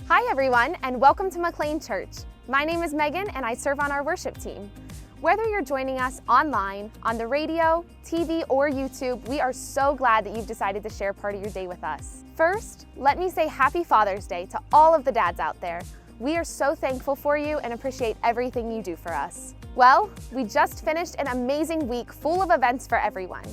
Hi everyone, and welcome to McLean Church. My name is Megan and I serve on our worship team. Whether you're joining us online, on the radio, TV, or YouTube, we are so glad that you've decided to share part of your day with us. First, let me say Happy Father's Day to all of the dads out there. We are so thankful for you and appreciate everything you do for us. Well, we just finished an amazing week full of events for everyone.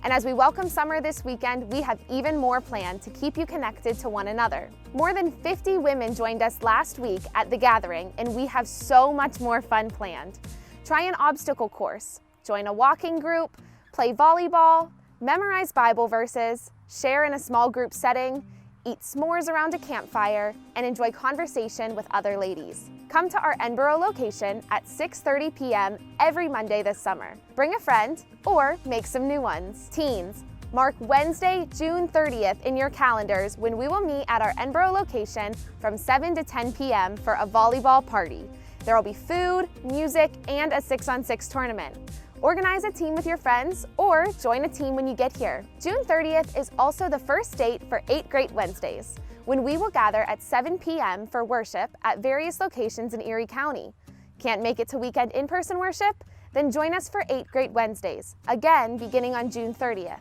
And as we welcome summer this weekend, we have even more planned to keep you connected to one another. More than 50 women joined us last week at the gathering, and we have so much more fun planned. Try an obstacle course, join a walking group, play volleyball, memorize Bible verses, share in a small group setting, eat s'mores around a campfire, and enjoy conversation with other ladies. Come to our Edinburgh location at 6:30 p.m. every Monday this summer. Bring a friend or make some new ones. Teens, mark Wednesday, June 30th in your calendars when we will meet at our Edinburgh location from 7 to 10 p.m. for a volleyball party. There will be food, music, and a 6-on-6 tournament. Organize a team with your friends or join a team when you get here. June 30th is also the first date for 8 Great Wednesdays, when we will gather at 7 p.m. for worship at various locations in Erie County. Can't make it to weekend in-person worship? Then join us for 8 Great Wednesdays, again beginning on June 30th.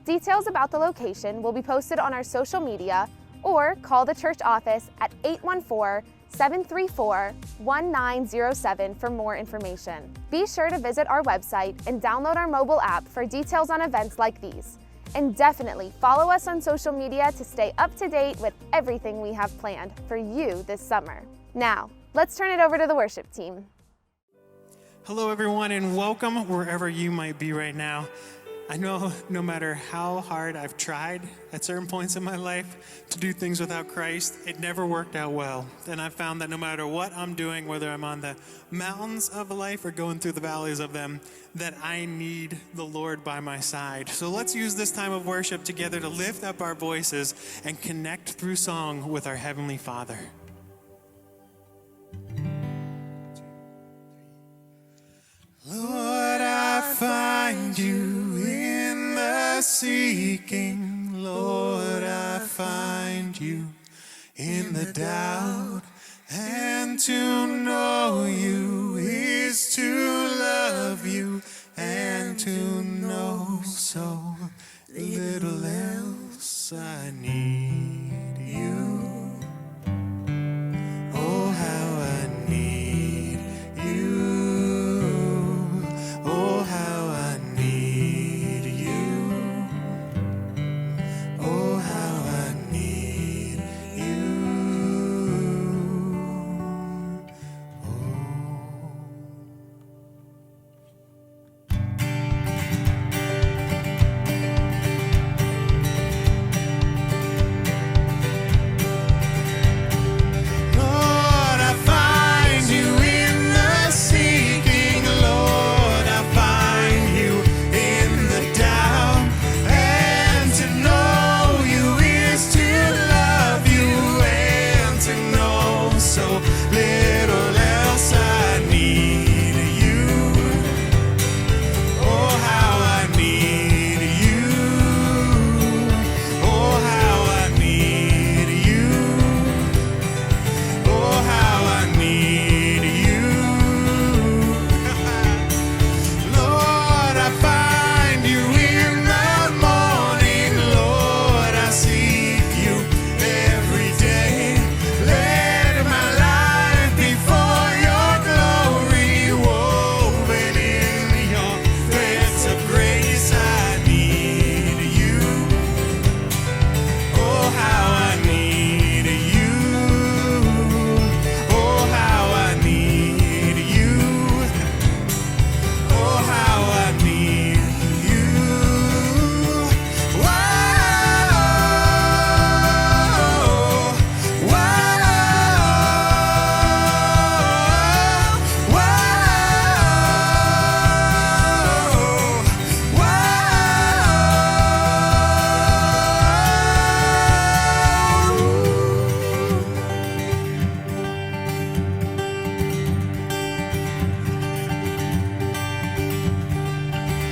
Details about the location will be posted on our social media or call the church office at 814-734-1907 for more information. Be sure to visit our website and download our mobile app for details on events like these. And definitely follow us on social media to stay up to date with everything we have planned for you this summer. Now, let's turn it over to the worship team. Hello, everyone, and welcome wherever you might be right now. I know no matter how hard I've tried at certain points in my life to do things without Christ, it never worked out well. And I've found that no matter what I'm doing, whether I'm on the mountains of life or going through the valleys of them, that I need the Lord by my side. So let's use this time of worship together to lift up our voices and connect through song with our Heavenly Father. Lord, I find you in the seeking. Lord, I find you in the doubt. And to know you is to love you, and to know so little else. I need you. Oh, how I need you. Oh, how I need you. Oh, how I need you. Lord, I find you in the seeking. Lord, I find you in the doubt. And to know you is to love you, and to know so little else. I need you. Oh, how I need you. Oh, how I need you. Oh, how I need you. Lord, I find you in the morning. Lord, I seek you every day. Let my life be for your glory, woven in your threads of grace. I need you. Oh, how I need you. Oh, how I need you. Oh, how I need you. Whoa, whoa, whoa,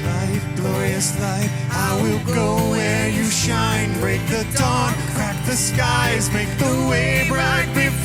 light, glorious light, I will go where you shine. Break the dawn, crack the skies, make the way bright before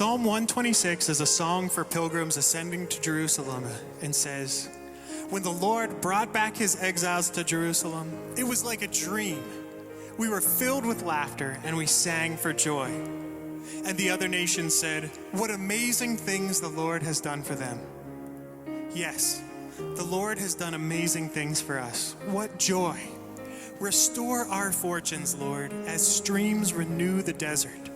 Psalm 126 is a song for pilgrims ascending to Jerusalem and says, "When the Lord brought back his exiles to Jerusalem, it was like a dream. We were filled with laughter and we sang for joy. And the other nations said, 'What amazing things the Lord has done for them.'" Yes, the Lord has done amazing things for us. What joy! Restore our fortunes, Lord, as streams renew the desert.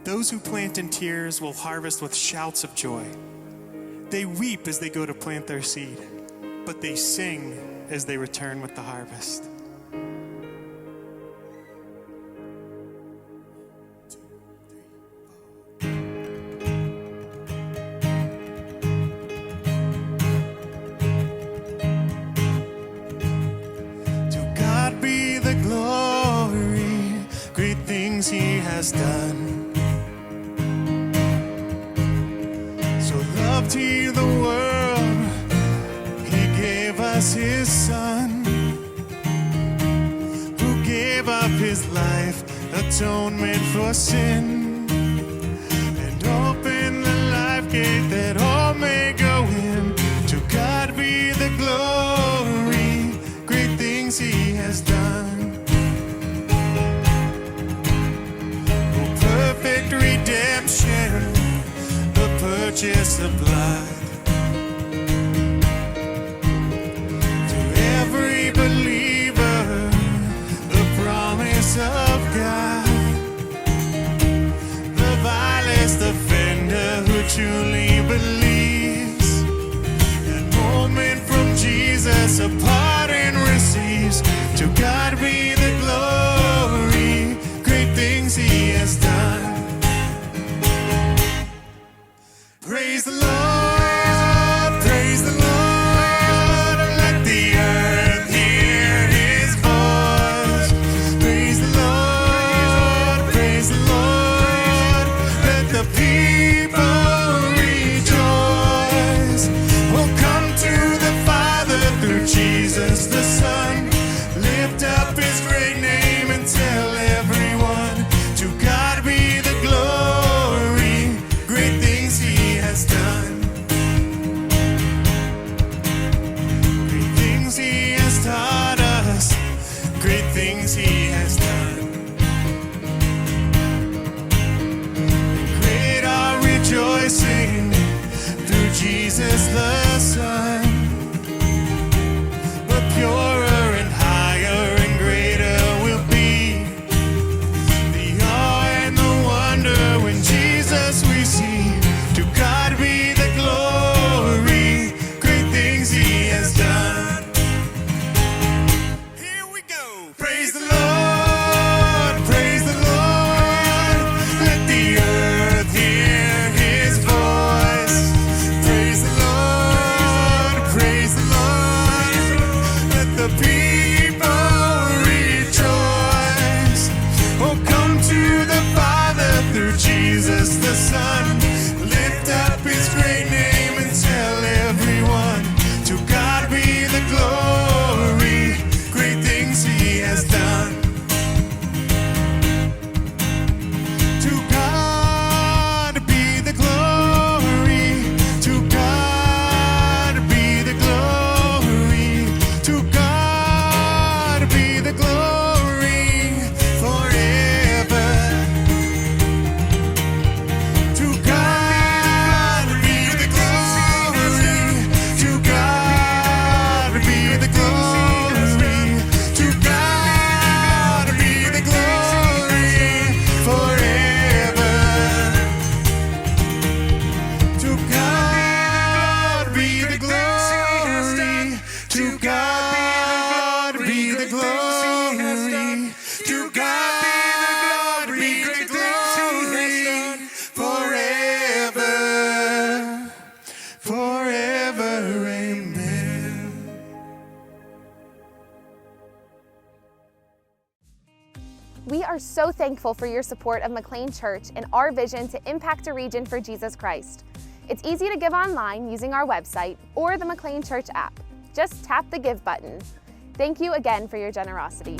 Those who plant in tears will harvest with shouts of joy. They weep as they go to plant their seed, but they sing as they return with the harvest. To God be the glory, great things he has done. Loved he the world, he gave us his son, who gave up his life, atonement for sin, and opened the life gate that all may go in. To God be the glory, great things he has done. Oh, perfect redemption, purchase of blood. To every believer, the promise of God. The vilest offender who truly believes, that moment from Jesus a pardon receives. To God be the glory, great things he has done. Praise the Lord, praise the Lord, let the earth hear his voice. Praise the Lord, let the people rejoice. Oh, come to the Father through Jesus the Son, lift up his great name and tell everyone, to God be the glory, great things he has done. Great things he has taught us, great things he has done. And great our rejoicing through Jesus the Son. But purer and higher and greater will be the awe and the wonder when Jesus we see. To God be the glory, great things he has done. Here we go. Praise the Lord, let the earth hear his voice. Praise the Lord, let the people rejoice. Oh, come to the Father through Jesus the Son, lift up his great name and tell everyone, to God be the glory, great things he has done. To God be the glory, to God be the glory, to God be the glory forever. To God be the glory, to God be the glory, to God be the glory forever. To God be the glory, to God be the glory, to God be the glory forever, forever, amen. We are so thankful for your support of McLean Church and our vision to impact a region for Jesus Christ. It's easy to give online using our website or the McLean Church app. Just tap the Give button. Thank you again for your generosity.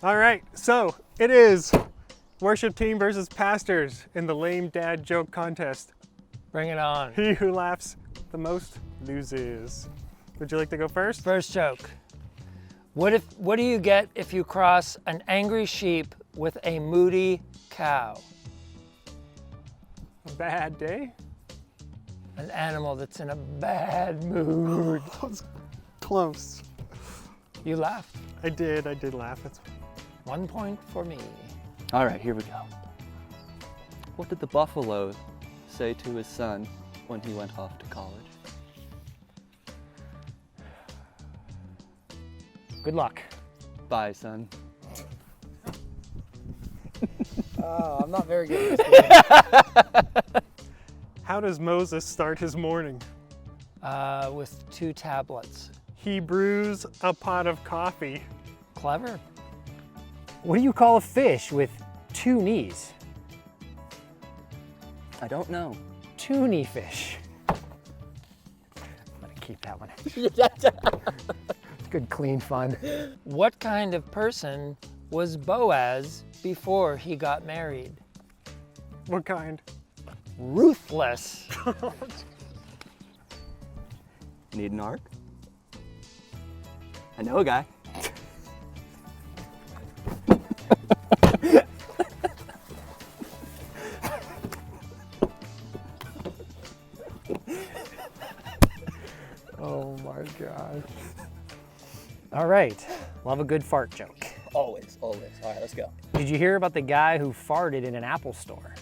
All right, so it is worship team versus pastors in the lame dad joke contest. Bring it on. He who laughs the most loses. Would you like to go first? First joke. What do you get if you cross an angry sheep with a moody cow? A bad day? An animal that's in a bad mood. Close. You laughed. I did laugh. 1 point for me. All right, here we go. What did the buffalo say to his son when he went off to college? Good luck. Bye, son. Oh, I'm not very good at this. How does Moses start his morning? With 2 tablets. He brews a pot of coffee. Clever. What do you call a fish with 2 knees? I don't know. Toonie fish. I'm gonna keep that one. Good, clean fun. What kind of person was Boaz before he got married? What kind? Ruthless. Need an arc? I know a guy. Oh my gosh. All right, love a good fart joke. Always. All right, let's go. Did you hear about the guy who farted in an Apple store?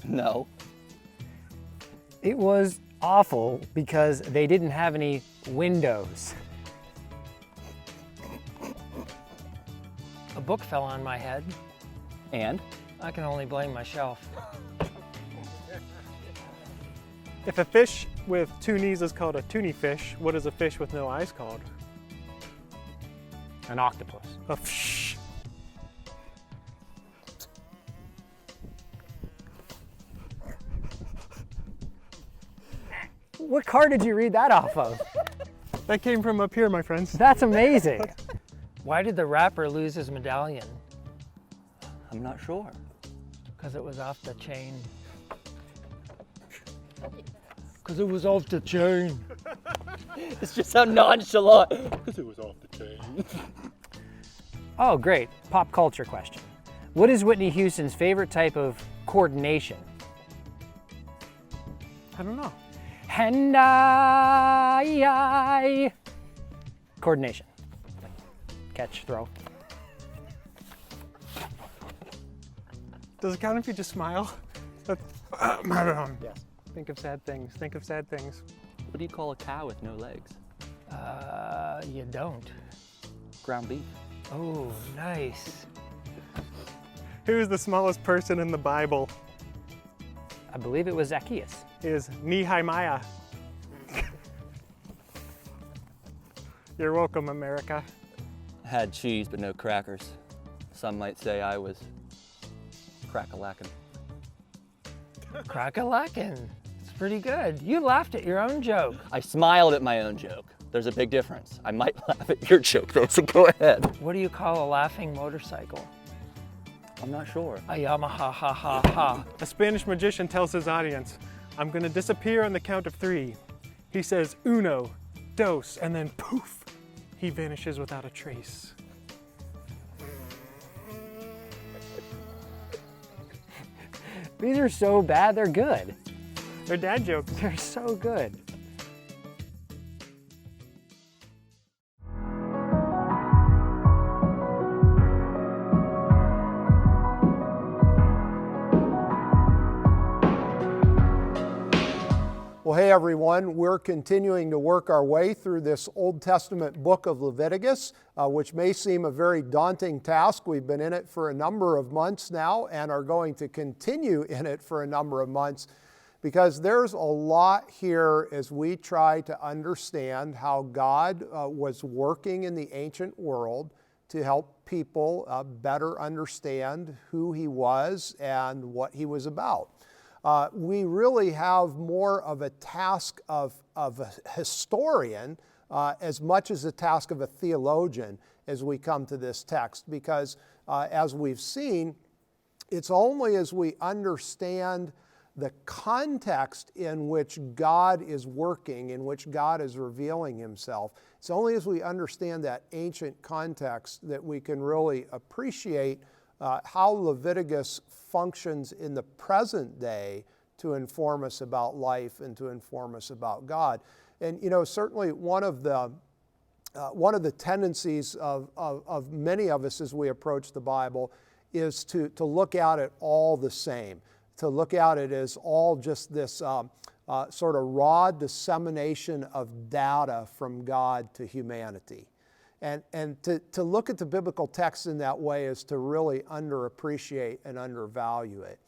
No. It was awful because they didn't have any windows. A book fell on my head. And? I can only blame myself. If a fish with 2 knees is called a toonie fish, what is a fish with no eyes called? An octopus. A fish. What car did you read that off of? That came from up here, my friends. That's amazing. Why did the rapper lose his medallion? I'm not sure. Because it was off the chain. Because it was off the chain. It's just so nonchalant. Because it was off the chain. Oh, great. Pop culture question. What is Whitney Houston's favorite type of coordination? I don't know. Hand coordination. Like catch, throw. Does it count if you just smile? I don't know. Yes. Think of sad things. Think of sad things. What do you call a cow with no legs? You don't. Ground beef. Oh, nice. Who is the smallest person in the Bible? I believe it was Zacchaeus. Is Nehemiah. You're welcome, America. Had cheese but no crackers. Some might say I was crack-a-lackin'. Crack-a-lackin'. It's pretty good. You laughed at your own joke. I smiled at my own joke. There's a big difference. I might laugh at your joke though, so go ahead. What do you call a laughing motorcycle? I'm not sure. A Yamaha ha ha ha. A Spanish magician tells his audience, I'm gonna disappear on the count of 3. He says, uno, dos, and then poof, he vanishes without a trace. These are so bad, they're good. They're dad jokes. They're so good. Well, hey everyone, we're continuing to work our way through this Old Testament book of Leviticus, which may seem a very daunting task. We've been in it for a number of months now and are going to continue in it for a number of months because there's a lot here as we try to understand how God was working in the ancient world to help people better understand who He was and what He was about. We really have more of a task of a historian as much as a task of a theologian as we come to this text, because as we've seen, it's only as we understand the context in which God is working, in which God is revealing himself. It's only as we understand that ancient context that we can really appreciate how Leviticus functions in the present day to inform us about life and to inform us about God. And certainly one of the tendencies of many of us as we approach the Bible is to look at it all the same, to look at it as all just this sort of raw dissemination of data from God to humanity. And to look at the biblical text in that way is to really underappreciate and undervalue it.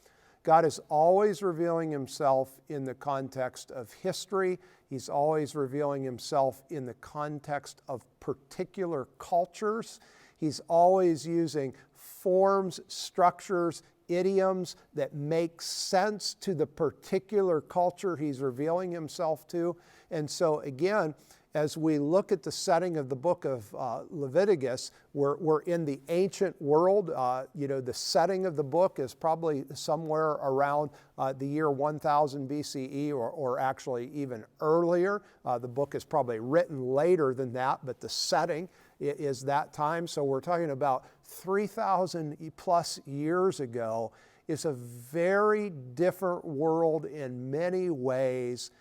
God is always revealing himself in the context of history. He's always revealing himself in the context of particular cultures. He's always using forms, structures, idioms that make sense to the particular culture he's revealing himself to. And so again, as we look at the setting of the book of Leviticus, we're in the ancient world. The setting of the book is probably somewhere around the year 1000 BCE or actually even earlier. The book is probably written later than that, but the setting is that time. So we're talking about 3,000 plus years ago. It's a very different world in many ways,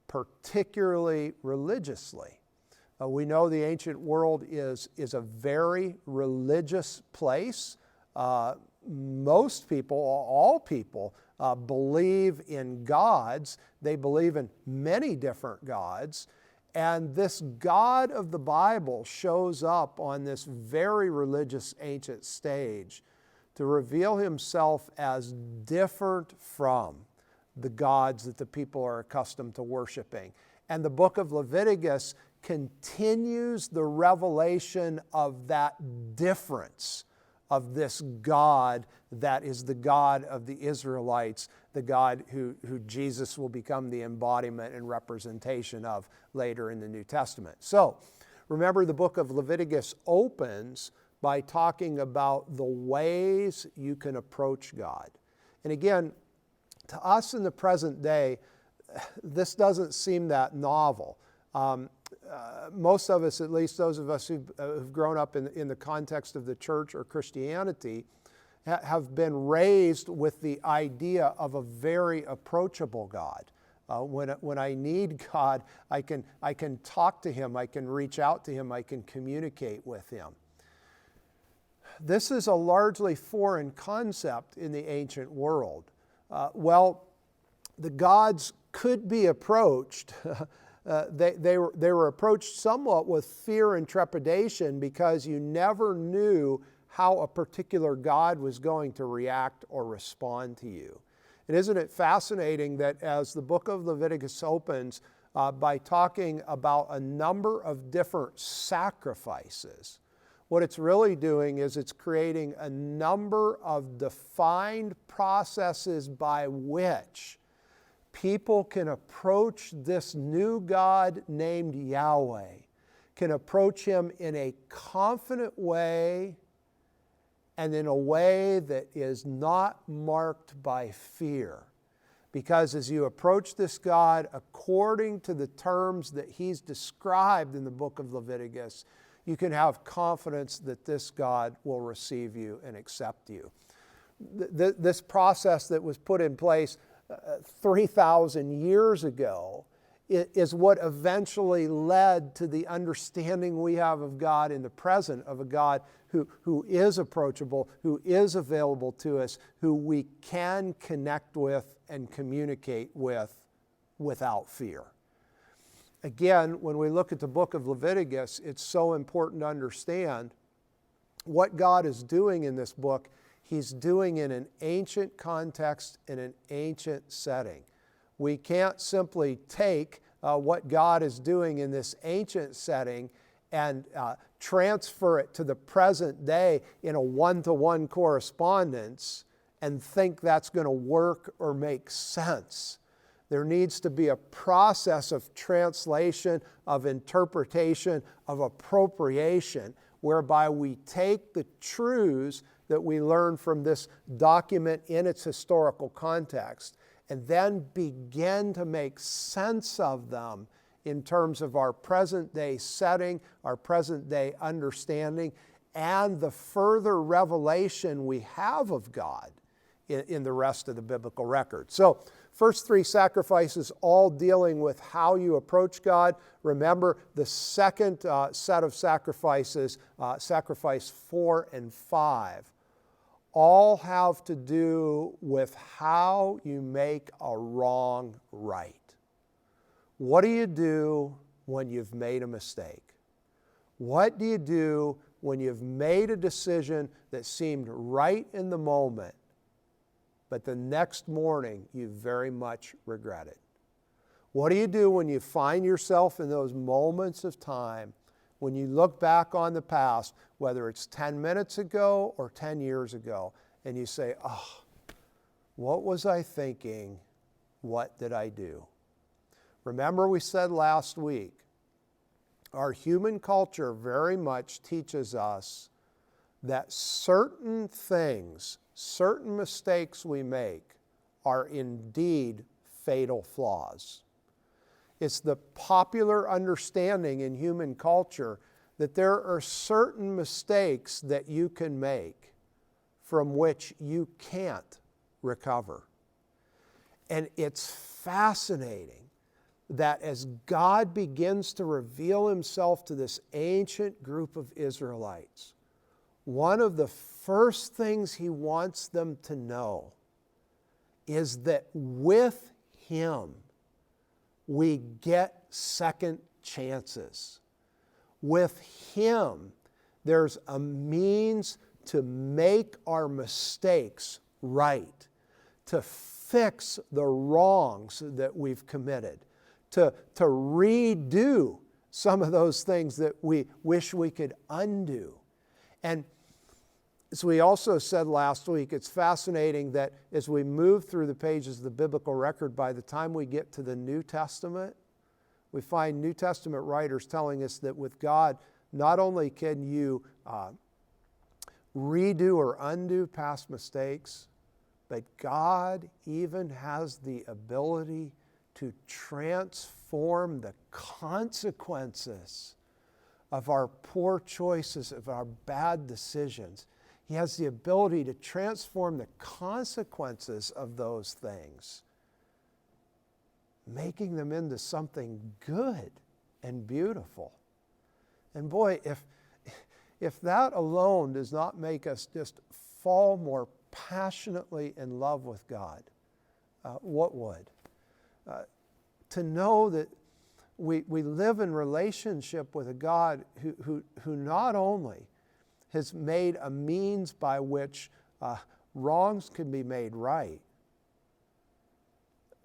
particularly religiously. We know the ancient world is a very religious place. Most people, all people, believe in gods. They believe in many different gods. And this God of the Bible shows up on this very religious ancient stage to reveal himself as different from the gods that the people are accustomed to worshiping. And the book of Leviticus continues the revelation of that difference of this God that is the God of the Israelites, the God who Jesus will become the embodiment and representation of later in the New Testament. So, remember, the book of Leviticus opens by talking about the ways you can approach God. And again, to us in the present day, this doesn't seem that novel. Most of us, at least those of us who've grown up in the context of the church or Christianity, have been raised with the idea of a very approachable God. When I need God, I can talk to him, I can reach out to him, I can communicate with him. This is a largely foreign concept in the ancient world. The gods could be approached. They were approached somewhat with fear and trepidation because you never knew how a particular god was going to react or respond to you. And isn't it fascinating that as the book of Leviticus opens by talking about a number of different sacrifices, what it's really doing is it's creating a number of defined processes by which people can approach this new God named Yahweh, can approach him in a confident way and in a way that is not marked by fear. Because as you approach this God according to the terms that he's described in the book of Leviticus, you can have confidence that this God will receive you and accept you. This process that was put in place 3,000 years ago is what eventually led to the understanding we have of God in the present, of a God who is approachable, who is available to us, who we can connect with and communicate with without fear. Again, when we look at the book of Leviticus, it's so important to understand what God is doing in this book. He's doing in an ancient context, in an ancient setting. We can't simply take what God is doing in this ancient setting and transfer it to the present day in a one-to-one correspondence and think that's going to work or make sense. There needs to be a process of translation, of interpretation, of appropriation, whereby we take the truths that we learn from this document in its historical context, and then begin to make sense of them in terms of our present day setting, our present day understanding, and the further revelation we have of God in the rest of the biblical record. So, first three sacrifices all dealing with how you approach God. Remember, the second set of sacrifices, sacrifice 4 and 5, all have to do with how you make a wrong right. What do you do when you've made a mistake? What do you do when you've made a decision that seemed right in the moment, but the next morning you very much regret it? What do you do when you find yourself in those moments of time when you look back on the past, whether it's 10 minutes ago or 10 years ago, and you say, oh, what was I thinking? What did I do? Remember, we said last week, our human culture very much teaches us that certain things, certain mistakes we make are indeed fatal flaws. It's the popular understanding in human culture that there are certain mistakes that you can make from which you can't recover. And it's fascinating that as God begins to reveal himself to this ancient group of Israelites, one of the first things he wants them to know is that with him, we get second chances. With him, there's a means to make our mistakes right, to fix the wrongs that we've committed, to redo some of those things that we wish we could undo. And as we also said last week, it's fascinating that as we move through the pages of the biblical record, by the time we get to the New Testament, we find New Testament writers telling us that with God, not only can you redo or undo past mistakes, but God even has the ability to transform the consequences of our poor choices, of our bad decisions. He has the ability to transform the consequences of those things, making them into something good and beautiful. And boy, if that alone does not make us just fall more passionately in love with God, what would? To know that we live in relationship with a God who not only has made a means by which wrongs can be made right,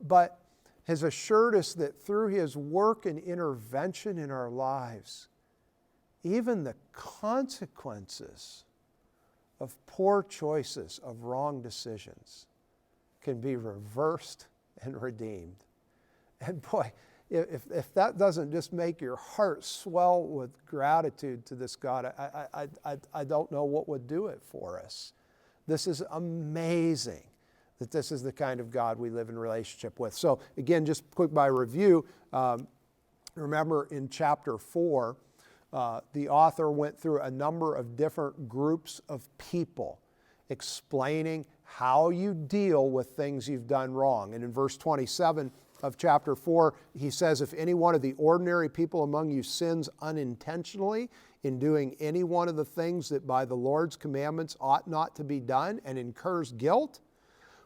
but has assured us that through his work and intervention in our lives, even the consequences of poor choices, of wrong decisions, can be reversed and redeemed. And boy, if that doesn't just make your heart swell with gratitude to this God, I don't know what would do it for us. This is amazing that this is the kind of God we live in relationship with. So again, just quick by review, remember in chapter 4, the author went through a number of different groups of people explaining how you deal with things you've done wrong. And in verse 27 of chapter 4, he says, if any one of the ordinary people among you sins unintentionally in doing any one of the things that by the Lord's commandments ought not to be done and incurs guilt,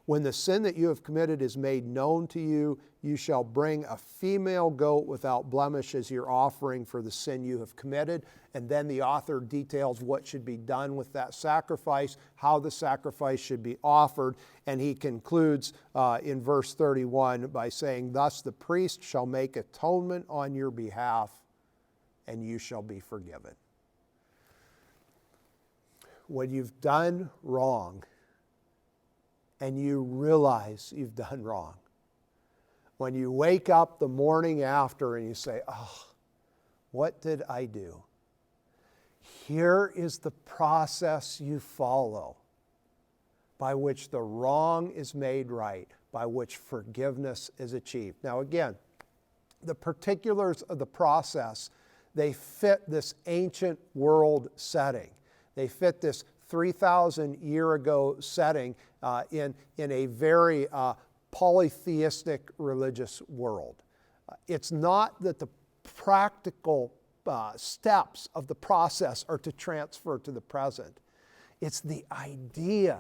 when the sin that you have committed is made known to you, you shall bring a female goat without blemish as your offering for the sin you have committed. And then the author details what should be done with that sacrifice, how the sacrifice should be offered. And he concludes in verse 31 by saying, thus the priest shall make atonement on your behalf, and you shall be forgiven. When you've done wrong, and you realize you've done wrong, when you wake up the morning after and you say, oh, what did I do? Here is the process you follow by which the wrong is made right, by which forgiveness is achieved. Now again, the particulars of the process, they fit this ancient world setting. They fit this 3,000 year ago setting in a very polytheistic religious world. It's not that the practical steps of the process are to transfer to the present. It's the idea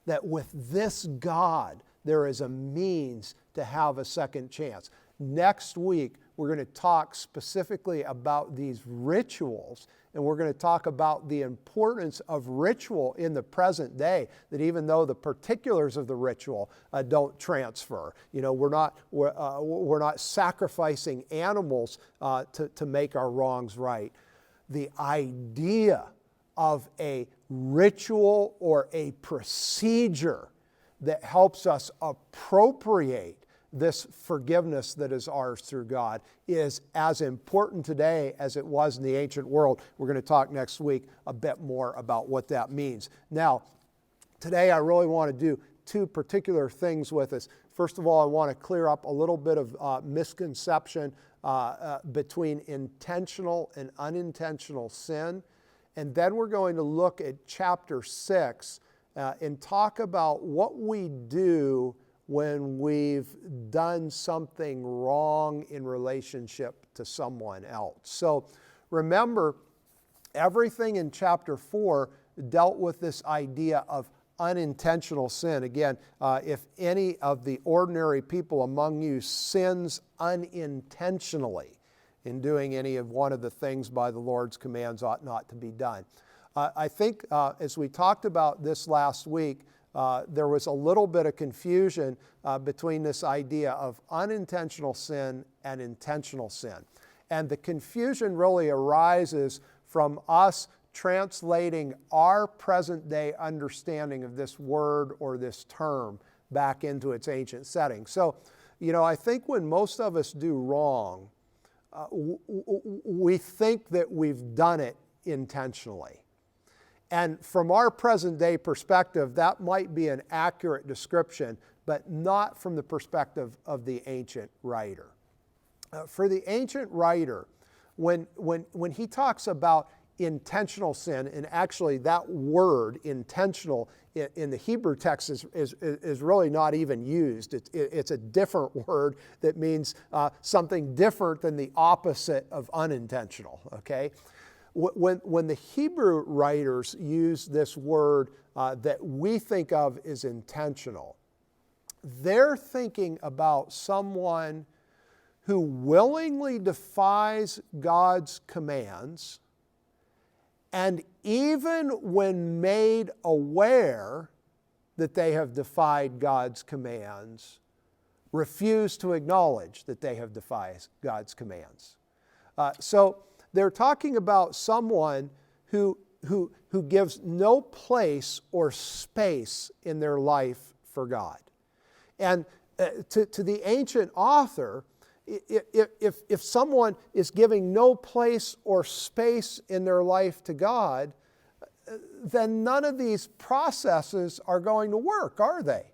that with this God, there is a means to have a second chance. Next week, we're going to talk specifically about these rituals, and we're going to talk about the importance of ritual in the present day, that even though the particulars of the ritual don't transfer, we're not sacrificing animals to make our wrongs right. The idea of a ritual or a procedure that helps us appropriate this forgiveness that is ours through God is as important today as it was in the ancient world. We're going to talk next week a bit more about what that means. Now, today I really want to do two particular things with us. First of all, I want to clear up a little bit of misconception between intentional and unintentional sin. And then we're going to look at chapter 6 and talk about what we do when we've done something wrong in relationship to someone else. So remember, everything in chapter 4 dealt with this idea of unintentional sin. Again, if any of the ordinary people among you sins unintentionally in doing any of one of the things by the Lord's commands ought not to be done. I think as we talked about this last week, there was a little bit of confusion between this idea of unintentional sin and intentional sin. And the confusion really arises from us translating our present day understanding of this word or this term back into its ancient setting. So, I think when most of us do wrong, we think that we've done it intentionally. And from our present day perspective, that might be an accurate description, but not from the perspective of the ancient writer. For the ancient writer, when he talks about intentional sin, and actually that word intentional in the Hebrew text is really not even used. It's a different word that means something different than the opposite of unintentional, okay? When the Hebrew writers use this word that we think of as intentional, they're thinking about someone who willingly defies God's commands, and even when made aware that they have defied God's commands, refuse to acknowledge that they have defied God's commands. So they're talking about someone who gives no place or space in their life for God. And to the ancient author, if someone is giving no place or space in their life to God, then none of these processes are going to work, are they?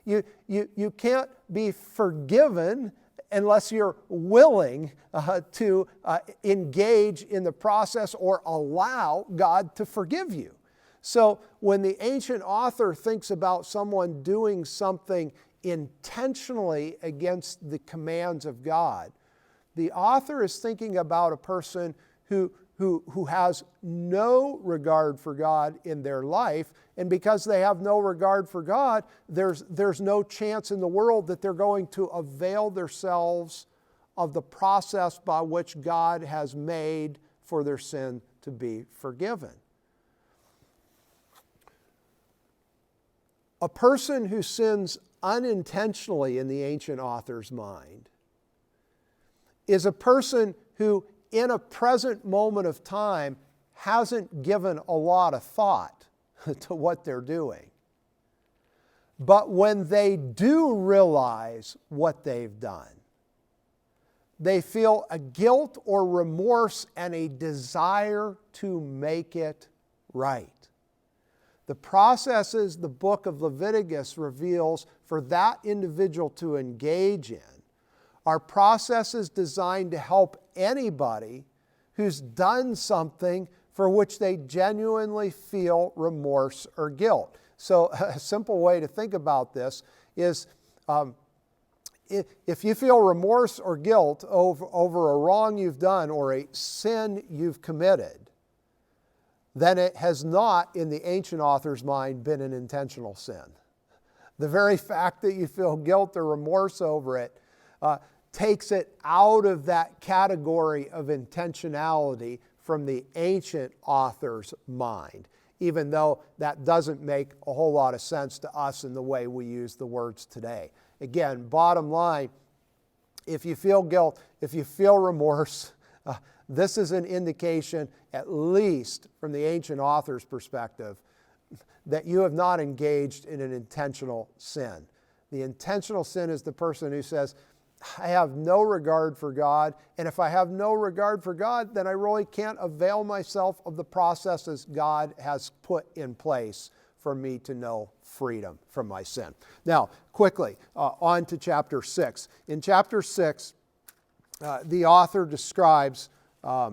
You can't be forgiven unless you're willing to engage in the process or allow God to forgive you. So when the ancient author thinks about someone doing something intentionally against the commands of God, the author is thinking about a person who has no regard for God in their life, and because they have no regard for God, there's no chance in the world that they're going to avail themselves of the process by which God has made for their sin to be forgiven. A person who sins unintentionally in the ancient author's mind is a person who in a present moment of time hasn't given a lot of thought to what they're doing. But when they do realize what they've done, they feel a guilt or remorse and a desire to make it right. The processes the book of Leviticus reveals for that individual to engage in are processes designed to help anybody who's done something for which they genuinely feel remorse or guilt. So a simple way to think about this is if you feel remorse or guilt over a wrong you've done or a sin you've committed, then it has not, in the ancient author's mind, been an intentional sin. The very fact that you feel guilt or remorse over it takes it out of that category of intentionality from the ancient author's mind, even though that doesn't make a whole lot of sense to us in the way we use the words today. Again, bottom line, if you feel guilt, if you feel remorse, this is an indication, at least from the ancient author's perspective, that you have not engaged in an intentional sin. The intentional sin is the person who says, I have no regard for God, and if I have no regard for God, then I really can't avail myself of the processes God has put in place for me to know freedom from my sin. Now, quickly, on to chapter 6. In chapter 6, the author describes a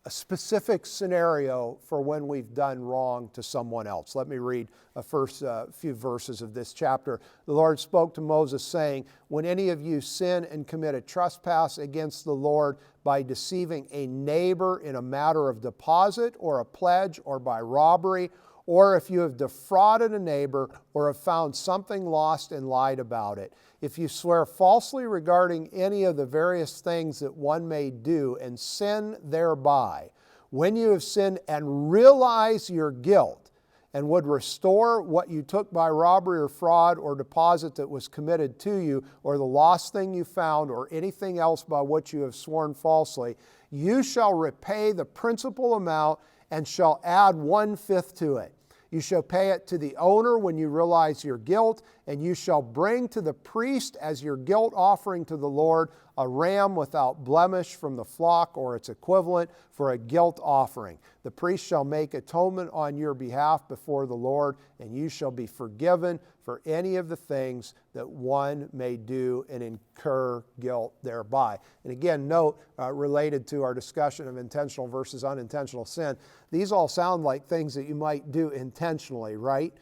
specific scenario for when we've done wrong to someone else. Let me read the first few verses of this chapter. The Lord spoke to Moses, saying, when any of you sin and commit a trespass against the Lord by deceiving a neighbor in a matter of deposit or a pledge or by robbery, or if you have defrauded a neighbor or have found something lost and lied about it, if you swear falsely regarding any of the various things that one may do and sin thereby, when you have sinned and realize your guilt and would restore what you took by robbery or fraud or deposit that was committed to you, or the lost thing you found, or anything else by which you have sworn falsely, you shall repay the principal amount and shall add 1/5 to it. You shall pay it to the owner when you realize your guilt, and you shall bring to the priest as your guilt offering to the Lord a ram without blemish from the flock or its equivalent for a guilt offering. The priest shall make atonement on your behalf before the Lord, and you shall be forgiven for any of the things that one may do and incur guilt thereby. And again, note, related to our discussion of intentional versus unintentional sin, these all sound like things that you might do intentionally, right?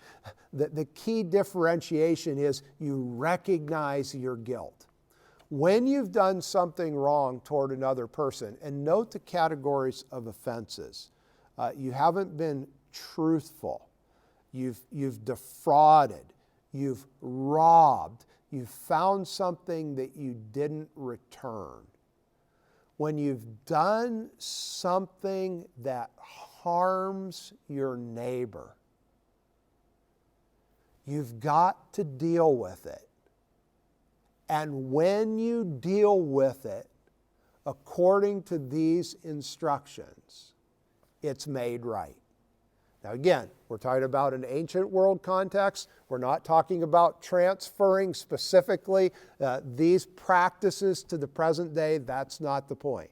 The key differentiation is you recognize your guilt. When you've done something wrong toward another person, and note the categories of offenses, you haven't been truthful, you've defrauded, you've robbed, you've found something that you didn't return. When you've done something that harms your neighbor, you've got to deal with it. And when you deal with it, according to these instructions, it's made right. Now again, we're talking about an ancient world context. We're not talking about transferring specifically these practices to the present day. That's not the point.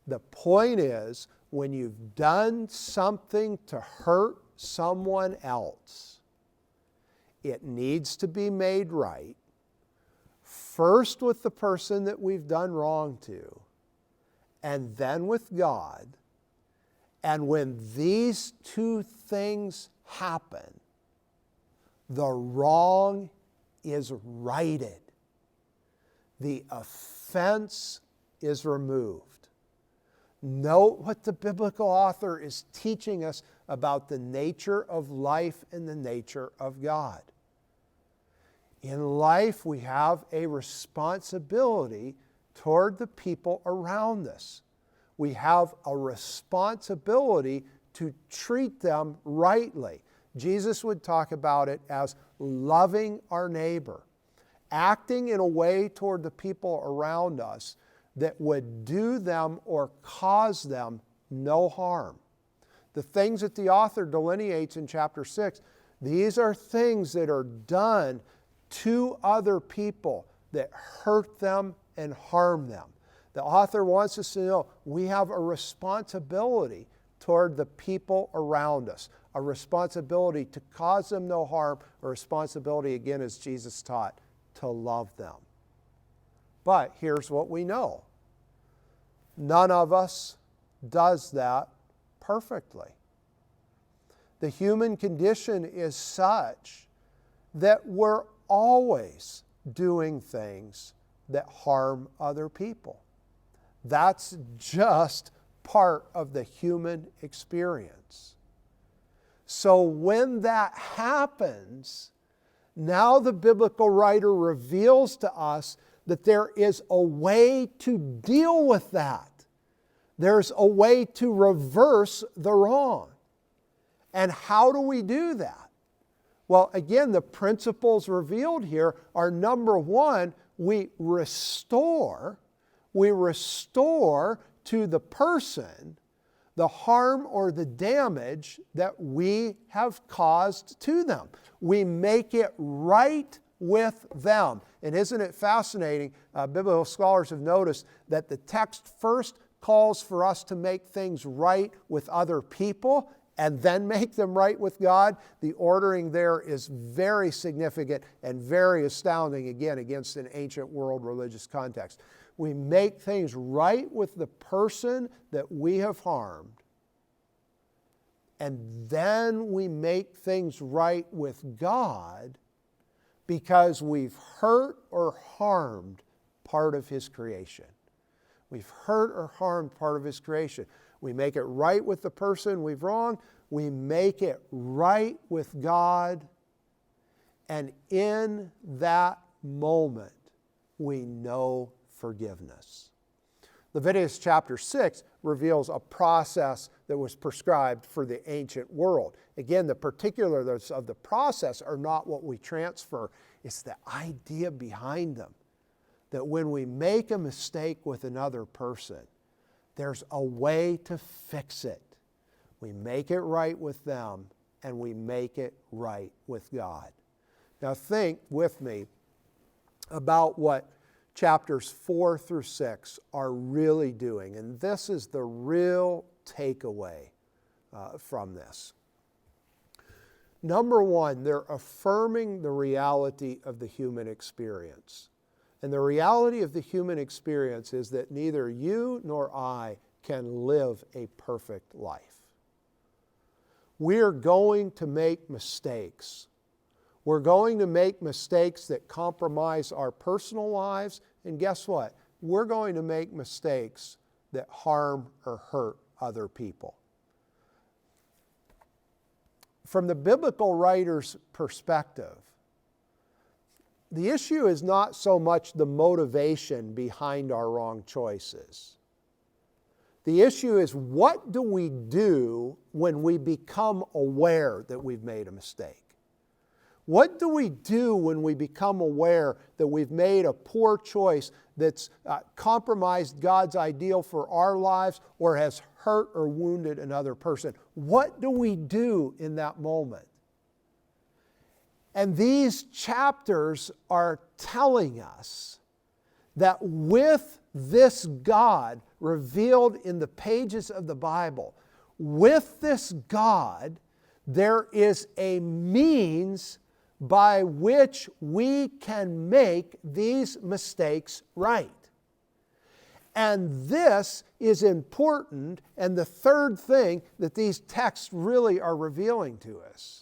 The point is, when you've done something to hurt someone else, it needs to be made right, first with the person that we've done wrong to, and then with God. And when these two things happen, the wrong is righted. The offense is removed. Note what the biblical author is teaching us about the nature of life and the nature of God. In life, we have a responsibility toward the people around us. We have a responsibility to treat them rightly. Jesus would talk about it as loving our neighbor, acting in a way toward the people around us that would do them or cause them no harm. The things that the author delineates in chapter 6, these are things that are done to other people that hurt them and harm them. The author wants us to know we have a responsibility toward the people around us, a responsibility to cause them no harm, a responsibility, again, as Jesus taught, to love them. But here's what we know. None of us does that perfectly. The human condition is such that we're always doing things that harm other people. That's just part of the human experience. So when that happens, now the biblical writer reveals to us that there is a way to deal with that. There's a way to reverse the wrong. And how do we do that? Well, again, the principles revealed here are, number one, we restore to the person the harm or the damage that we have caused to them. We make it right with them. And isn't it fascinating? Biblical scholars have noticed that the text first calls for us to make things right with other people and then make them right with God. The ordering there is very significant and very astounding, again, against an ancient world religious context. We make things right with the person that we have harmed, and then we make things right with God because we've hurt or harmed part of His creation. We've hurt or harmed part of His creation. We make it right with the person we've wronged. We make it right with God. And in that moment, we know forgiveness. Leviticus chapter 6 reveals a process that was prescribed for the ancient world. Again, the particulars of the process are not what we transfer. It's the idea behind them. That when we make a mistake with another person, there's a way to fix it. We make it right with them, and we make it right with God. Now think with me about what chapters 4 through 6 are really doing. And this is the real takeaway from this. Number one, they're affirming the reality of the human experience. And the reality of the human experience is that neither you nor I can live a perfect life. We're going to make mistakes. We're going to make mistakes that compromise our personal lives. And guess what? We're going to make mistakes that harm or hurt other people. From the biblical writer's perspective, the issue is not so much the motivation behind our wrong choices. The issue is, what do we do when we become aware that we've made a mistake? What do we do when we become aware that we've made a poor choice that's compromised God's ideal for our lives or has hurt or wounded another person? What do we do in that moment? And these chapters are telling us that with this God revealed in the pages of the Bible, with this God, there is a means by which we can make these mistakes right. And this is important, and the third thing that these texts really are revealing to us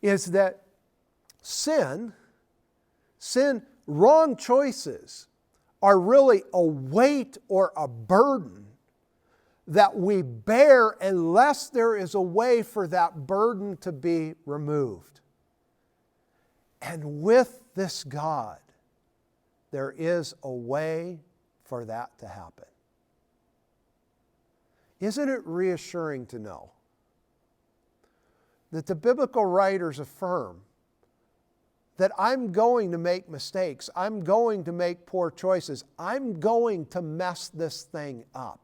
is that sin, wrong choices, are really a weight or a burden that we bear unless there is a way for that burden to be removed. And with this God, there is a way for that to happen. Isn't it reassuring to know that the biblical writers affirm that I'm going to make mistakes, I'm going to make poor choices, I'm going to mess this thing up.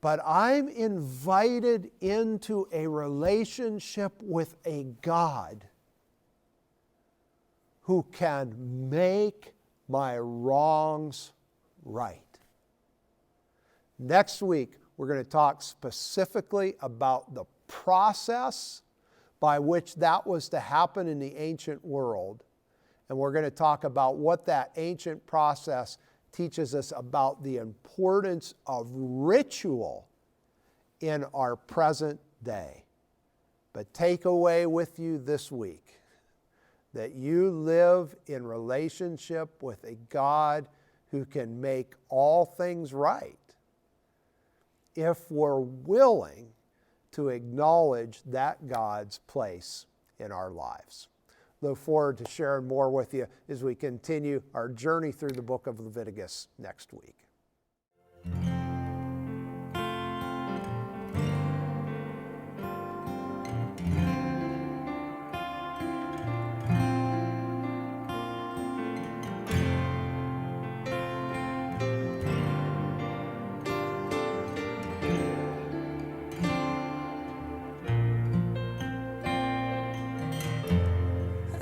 But I'm invited into a relationship with a God who can make my wrongs right. Next week, We're going to talk specifically about the process by which that was to happen in the ancient world. And we're going to talk about what that ancient process teaches us about the importance of ritual in our present day. But take away with you this week that you live in relationship with a God who can make all things right if we're willing to acknowledge that God's place in our lives. Look forward to sharing more with you as we continue our journey through the book of Leviticus next week.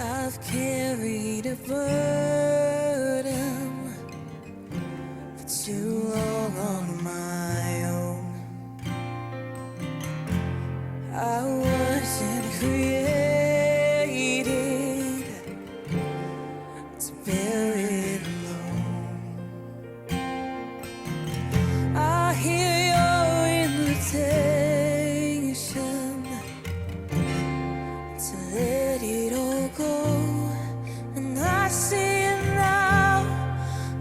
I've carried a burden for too long on my own. I wasn't created to bear it alone. I hear your invitation to let it all go. And I see it now,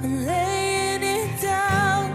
I'm laying it down.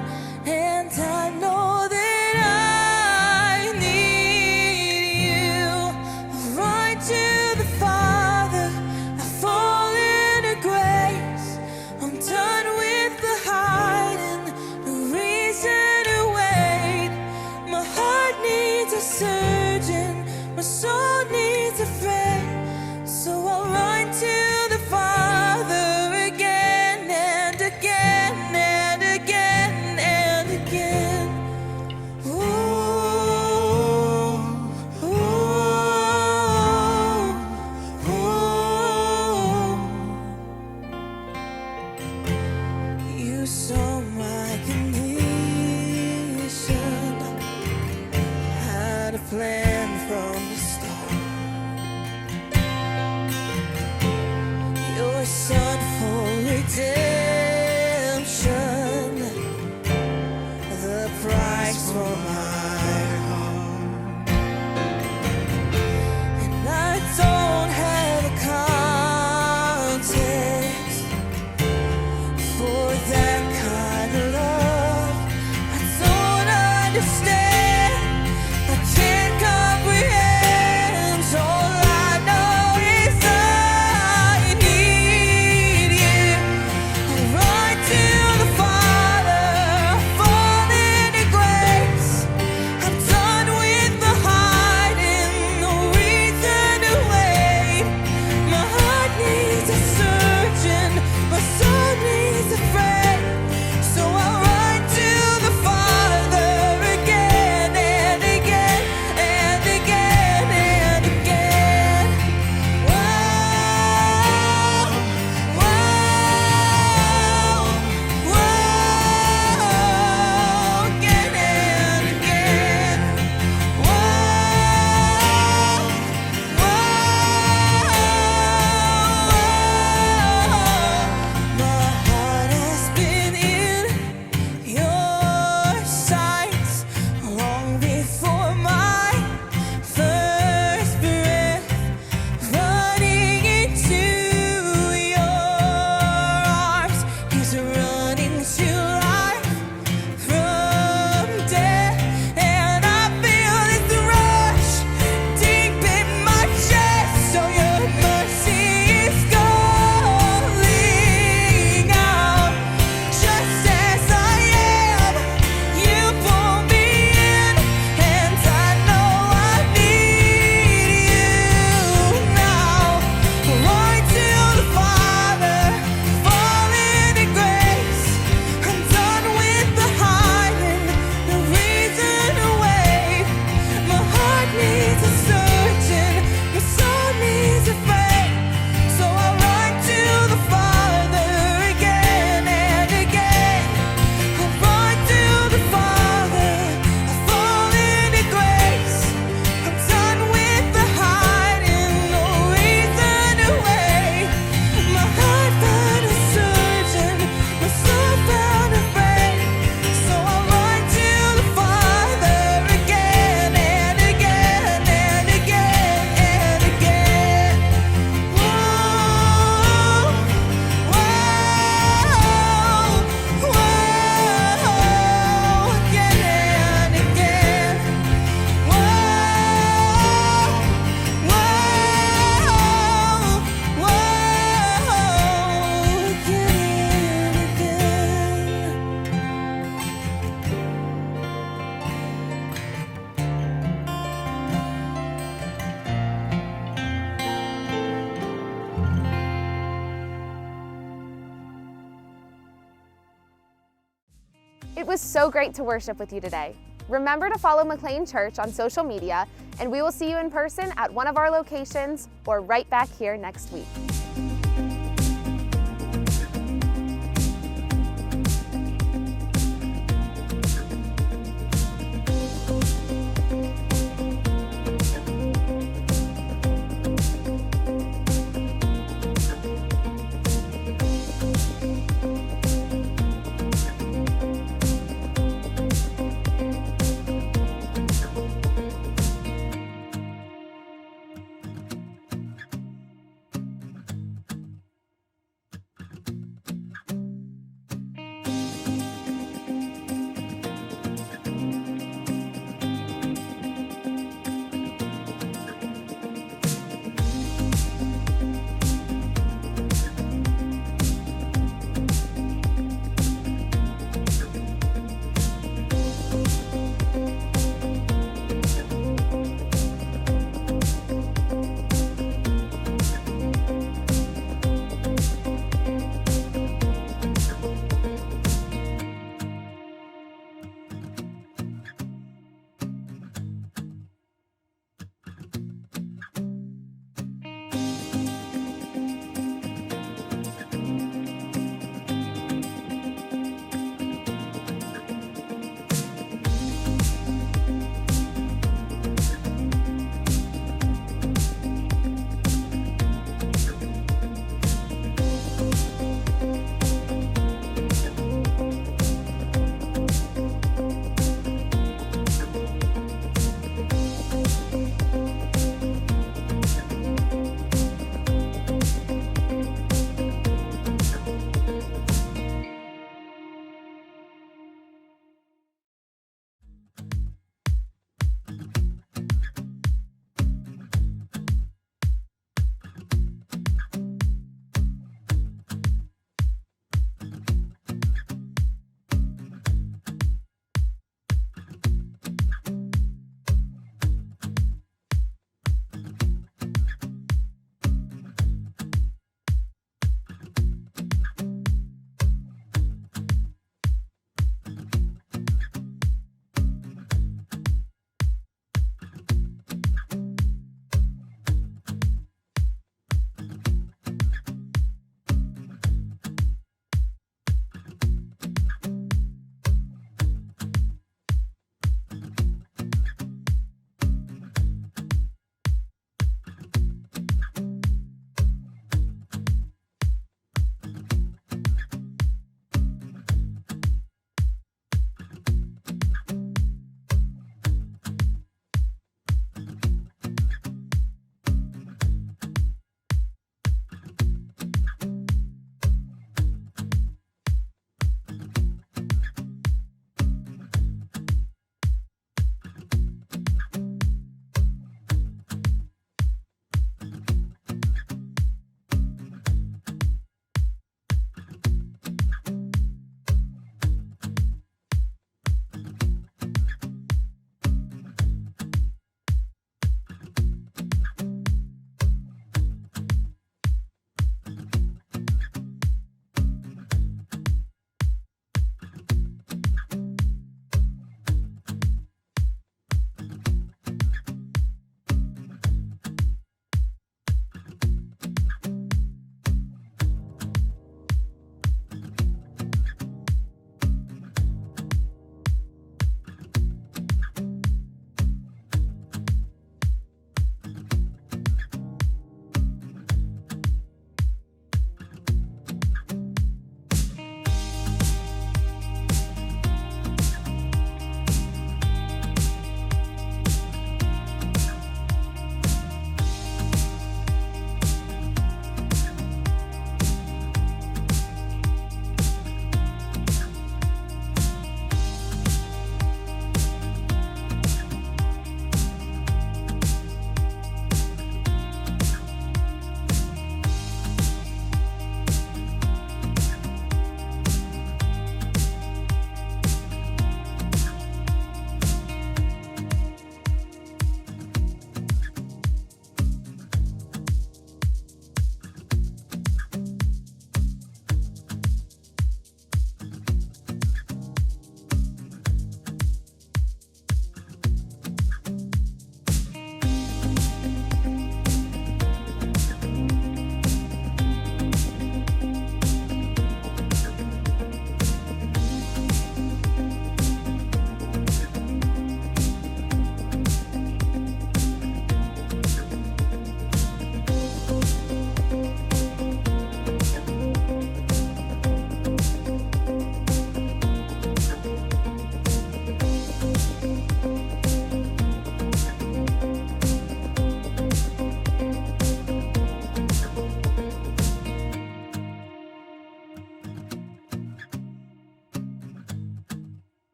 It was so great to worship with you today. Remember to follow McLean Church on social media, and we will see you in person at one of our locations or right back here next week.